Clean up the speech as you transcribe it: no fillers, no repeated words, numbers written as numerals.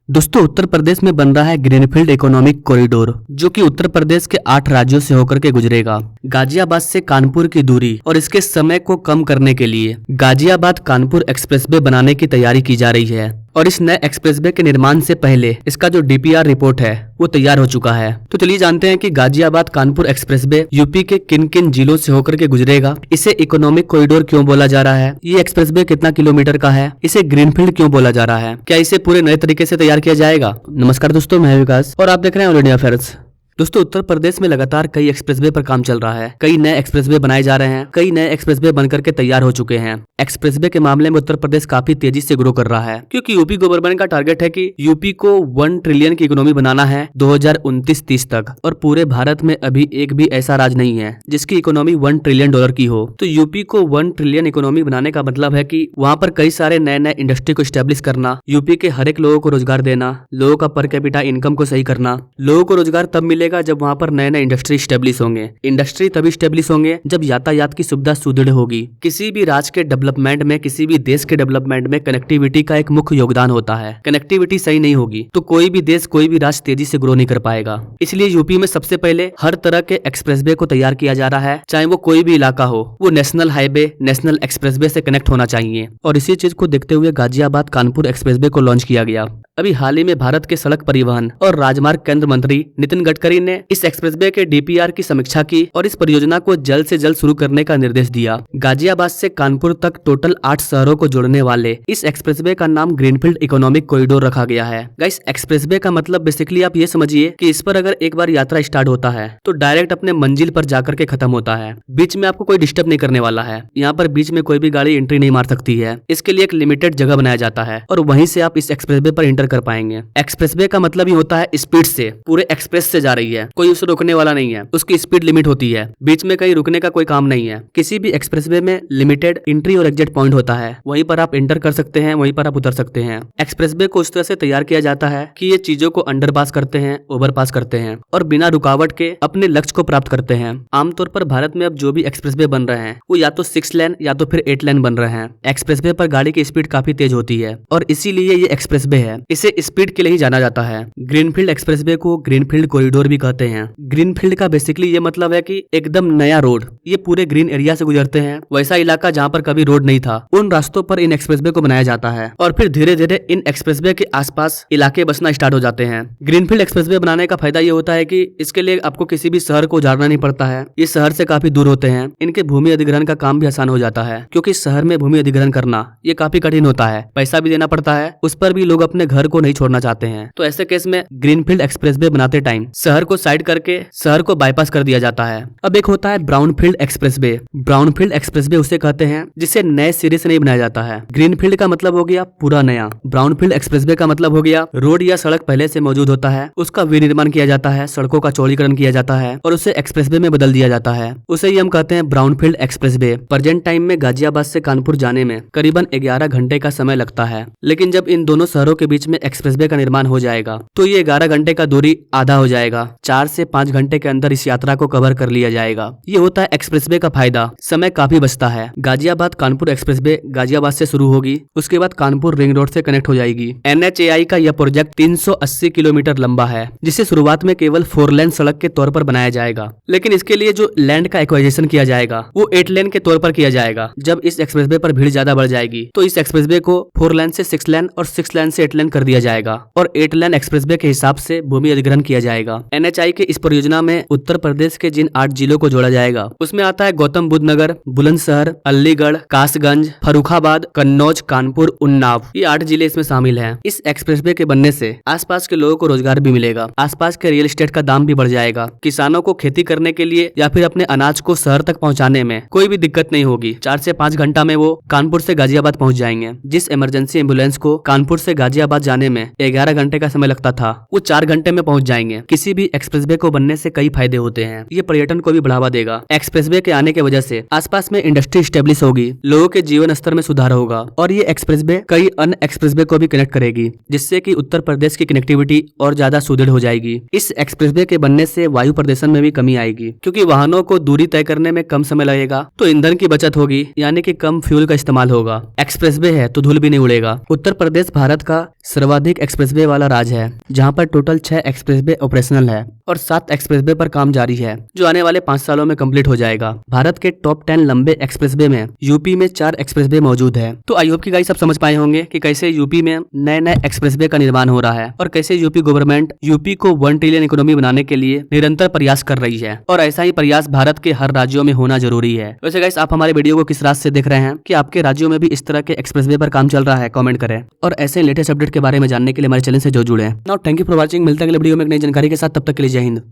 दोस्तों, उत्तर प्रदेश में बन रहा है ग्रीनफील्ड इकोनॉमिक कॉरिडोर, जो कि उत्तर प्रदेश के 8 राज्यों से होकर के गुजरेगा। गाजियाबाद से कानपुर की दूरी और इसके समय को कम करने के लिए गाजियाबाद कानपुर एक्सप्रेसवे बनाने की तैयारी की जा रही है। और इस नए एक्सप्रेसवे के निर्माण से पहले इसका जो डीपीआर रिपोर्ट है वो तैयार हो चुका है। तो चलिए जानते हैं कि गाजियाबाद कानपुर एक्सप्रेसवे यूपी के किन किन जिलों से होकर के गुजरेगा, इसे इकोनॉमिक कॉरिडोर क्यों बोला जा रहा है, ये एक्सप्रेसवे कितना किलोमीटर का है, इसे ग्रीनफील्ड क्यों बोला जा रहा है, क्या इसे पूरे नए तरीके से तैयार किया जाएगा। नमस्कार दोस्तों, मैं विकास और आप देख रहे हैं ऑल इंडिया अफेयर्स। दोस्तों, उत्तर प्रदेश में लगातार कई एक्सप्रेसवे पर काम चल रहा है। कई नए एक्सप्रेसवे बनाए जा रहे हैं, कई नए एक्सप्रेसवे बनकर के तैयार हो चुके हैं। एक्सप्रेसवे के मामले में उत्तर प्रदेश काफी तेजी से ग्रो कर रहा है, क्योंकि यूपी गवर्नमेंट का टारगेट है कि यूपी को 1 ट्रिलियन की इकोनॉमी बनाना है 2029-30 तक। और पूरे भारत में अभी एक भी ऐसा राज्य नहीं है जिसकी इकोनॉमी 1 ट्रिलियन डॉलर की हो। तो यूपी को 1 ट्रिलियन इकोनॉमी बनाने का मतलब है कि वहाँ पर कई सारे नए नए इंडस्ट्री को स्टैब्लिश करना, यूपी के हर एक लोगों को रोजगार देना, लोगों का पर कैपिटा इनकम को सही करना। लोगों को रोजगार तब मिलेगा जब वहाँ पर नए नए इंडस्ट्री स्टेब्लिश होंगे। इंडस्ट्री तभी स्टेब्लिश होंगे जब यातायात की सुविधा सुदृढ़ होगी। किसी भी राज्य के डेवलपमेंट में, किसी भी देश के डेवलपमेंट में कनेक्टिविटी का एक मुख्य योगदान होता है। कनेक्टिविटी सही नहीं होगी तो कोई भी देश, कोई भी राज्य तेजी से ग्रो नहीं कर पाएगा। इसलिए यूपी में सबसे पहले हर तरह के एक्सप्रेसवे को तैयार किया जा रहा है, चाहे वो कोई भी इलाका हो, वो नेशनल हाईवे, नेशनल एक्सप्रेसवे से कनेक्ट होना चाहिए। और इसी चीज को देखते हुए गाजियाबाद कानपुर एक्सप्रेसवे को लॉन्च किया गया। अभी हाल ही में भारत के सड़क परिवहन और राजमार्ग केंद्र मंत्री नितिन गडकरी ने इस एक्सप्रेसवे के डीपीआर की समीक्षा की और इस परियोजना को जल्द से जल्द शुरू करने का निर्देश दिया। गाजियाबाद से कानपुर तक टोटल 8 शहरों को जोड़ने वाले इस एक्सप्रेसवे का नाम ग्रीनफील्ड इकोनॉमिक कॉरिडोर रखा गया है। गाइस, एक्सप्रेसवे का मतलब बेसिकली आप ये समझिए कि इस पर अगर एक बार यात्रा स्टार्ट होता है तो डायरेक्ट अपने मंजिल पर जाकर के खत्म होता है। बीच में आपको कोई डिस्टर्ब नहीं करने वाला है। यहाँ पर बीच में कोई भी गाड़ी एंट्री नहीं मार सकती है। इसके लिए एक लिमिटेड जगह बनाया जाता है और वहीं से आप इस एक्सप्रेसवे पर एंटर कर पाएंगे। एक्सप्रेसवे का मतलब ही होता है स्पीड से, पूरे एक्सप्रेस से जा रही है, कोई उसे रोकने वाला नहीं है। उसकी स्पीड लिमिट होती है, बीच में कहीं रुकने का कोई काम नहीं है। किसी भी एक्सप्रेसवे में लिमिटेड एंट्री और एग्जिट पॉइंट होता है, वहीं पर आप एंटर कर सकते हैं, वहीं पर आप उतर सकते हैं। एक्सप्रेसवे को उस तरह से तैयार किया जाता है कि ये चीजों को अंडरपास करते हैं, ओवरपास करते हैं और बिना रुकावट के अपने लक्ष्य को प्राप्त करते हैं। आमतौर पर भारत में अब जो भी एक्सप्रेसवे बन रहे हैं वो या तो 6 लेन या तो फिर 8 लेन बन रहे हैं। एक्सप्रेसवे पर गाड़ी की स्पीड काफी तेज होती है और इसीलिए ये एक्सप्रेसवे है, इसे स्पीड के लिए ही जाना जाता है। ग्रीनफील्ड एक्सप्रेसवे को ग्रीनफील्ड कॉरिडोर भी कहते हैं। ग्रीनफील्ड का बेसिकली ये मतलब है कि एकदम नया रोड, ये पूरे ग्रीन एरिया से गुजरते हैं। वैसा इलाका जहाँ पर कभी रोड नहीं था, उन रास्तों पर इन एक्सप्रेसवे को बनाया जाता है और फिर धीरे धीरे इन एक्सप्रेसवे के आसपास इलाके बसना स्टार्ट हो जाते हैं। ग्रीनफील्ड एक्सप्रेसवे बनाने का फायदा ये होता है कि इसके लिए आपको किसी भी शहर को उजाड़ना नहीं पड़ता है। ये शहर से काफी दूर होते हैं। इनके भूमि अधिग्रहण का काम भी आसान हो जाता है, क्योंकि शहर में भूमि अधिग्रहण करना ये काफी कठिन होता है, पैसा भी देना पड़ता है, उस पर भी लोग अपने घर को नहीं छोड़ना चाहते हैं। तो ऐसे केस में ग्रीनफील्ड एक्सप्रेसवे बनाते टाइम शहर को साइड करके शहर को बाईपास कर दिया जाता है। अब एक होता है ब्राउनफील्ड एक्सप्रेसवे। ब्राउनफील्ड एक्सप्रेसवे उसे कहते हैं जिसे नए सिरे से नहीं बनाया जाता है। ग्रीनफील्ड का मतलब हो गया पूरा नया, ब्राउनफील्ड एक्सप्रेसवे का मतलब हो गया रोड या सड़क पहले से मौजूद होता है, उसका विनिर्माण किया जाता है, सड़कों का चौड़ीकरण किया जाता है और उसे एक्सप्रेसवे में बदल दिया जाता है। उसे ही हम कहते हैं ब्राउनफील्ड एक्सप्रेसवे। प्रेजेंट टाइम में गाजियाबाद से कानपुर जाने में करीबन 11 घंटे का समय लगता है, लेकिन जब इन दोनों शहरों के बीच में एक्सप्रेसवे का निर्माण हो जाएगा तो ये 11 घंटे का दूरी आधा हो जाएगा। 4 से 5 घंटे के अंदर इस यात्रा को कवर कर लिया जाएगा। ये होता है एक्सप्रेसवे का फायदा, समय काफी बचता है। गाजियाबाद कानपुर एक्सप्रेसवे गाजियाबाद से शुरू होगी, उसके बाद कानपुर रिंग रोड से कनेक्ट हो जाएगी। NHAI का यह प्रोजेक्ट 380 किलोमीटर लंबा है, जिसे शुरुआत में केवल 4 लेन सड़क के तौर पर बनाया जाएगा, लेकिन इसके लिए जो लैंड का एक्वाइजेशन किया जाएगा वो 8 लेन के तौर पर किया जाएगा। जब इस एक्सप्रेसवे पर भीड़ ज्यादा बढ़ जाएगी तो इस एक्सप्रेसवे को 4 लेन से 6 लेन और 6 लेन से 8 लेन कर दिया जाएगा और 8 लेन एक्सप्रेसवे के हिसाब से भूमि अधिग्रहण किया जाएगा। NHAI के इस परियोजना में उत्तर प्रदेश के जिन 8 जिलों को जोड़ा जाएगा उसमें आता है गौतम बुद्ध नगर, बुलंदशहर, अलीगढ़, कासगंज, फर्रुखाबाद, कन्नौज, कानपुर, उन्नाव, ये 8 जिले इसमें शामिल हैं। इस एक्सप्रेसवे के बनने से आसपास के लोगों को रोजगार भी मिलेगा, आसपास के रियल एस्टेट का दाम भी बढ़ जाएगा। किसानों को खेती करने के लिए या फिर अपने अनाज को शहर तक पहुंचाने में कोई भी दिक्कत नहीं होगी। 4 से 5 घंटा में वो कानपुर से गाजियाबाद पहुंच जाएंगे। जिस इमरजेंसी एम्बुलेंस को कानपुर से गाजियाबाद जाने में 11 घंटे का समय लगता था, वो 4 घंटे में पहुंच जाएंगे। किसी भी एक्सप्रेसवे को बनने से कई फायदे होते हैं। ये पर्यटन को भी बढ़ावा देगा। एक्सप्रेसवे के आने की वजह से आसपास में इंडस्ट्री स्टेब्लिश होगी, लोगों के जीवन स्तर में सुधार होगा और ये एक्सप्रेसवे कई अन्य एक्सप्रेसवे को भी कनेक्ट करेगी, जिससे कि उत्तर प्रदेश की कनेक्टिविटी और ज्यादा सुदृढ़ हो जाएगी। इस एक्सप्रेसवे के बनने से वायु प्रदूषण में भी कमी आएगी, क्योंकि वाहनों को दूरी तय करने में कम समय लगेगा, तो ईंधन की बचत होगी, यानी कि कम फ्यूल का इस्तेमाल होगा। एक्सप्रेसवे है तो धूल भी नहीं उड़ेगा। उत्तर प्रदेश भारत का सर्वाधिक एक्सप्रेसवे वाला राज्य है, जहां पर टोटल 6 एक्सप्रेसवे ऑपरेशनल है और 7 एक्सप्रेसवे पर काम जारी है, जो आने वाले 5 सालों में कंप्लीट हो जाएगा। भारत के टॉप 10 लंबे एक्सप्रेसवे में यूपी में 4 एक्सप्रेसवे मौजूद है। तो आई होप कि गाइस सब समझ पाए होंगे कि कैसे यूपी में नए नए एक्सप्रेसवे का निर्माण हो रहा है और कैसे यूपी गवर्नमेंट यूपी को 1 ट्रिलियन इकोनॉमी बनाने के लिए निरंतर प्रयास कर रही है, और ऐसा ही प्रयास भारत के हर राज्यों में होना जरूरी है। वैसे गाइस आप हमारे वीडियो को किस राज्य से देख रहे हैं, कि आपके राज्यों में भी इस तरह के एक्सप्रेसवे पर काम चल रहा है, कमेंट करें। और ऐसे लेटेस्ट अपडेट के बारे में जानने के लिए हमारे चैनल से जो जुड़े हैं। Now thank you for watching. मिलते हैं अगले वीडियो में एक नई जानकारी के साथ, तब तक के लिए जय हिंद।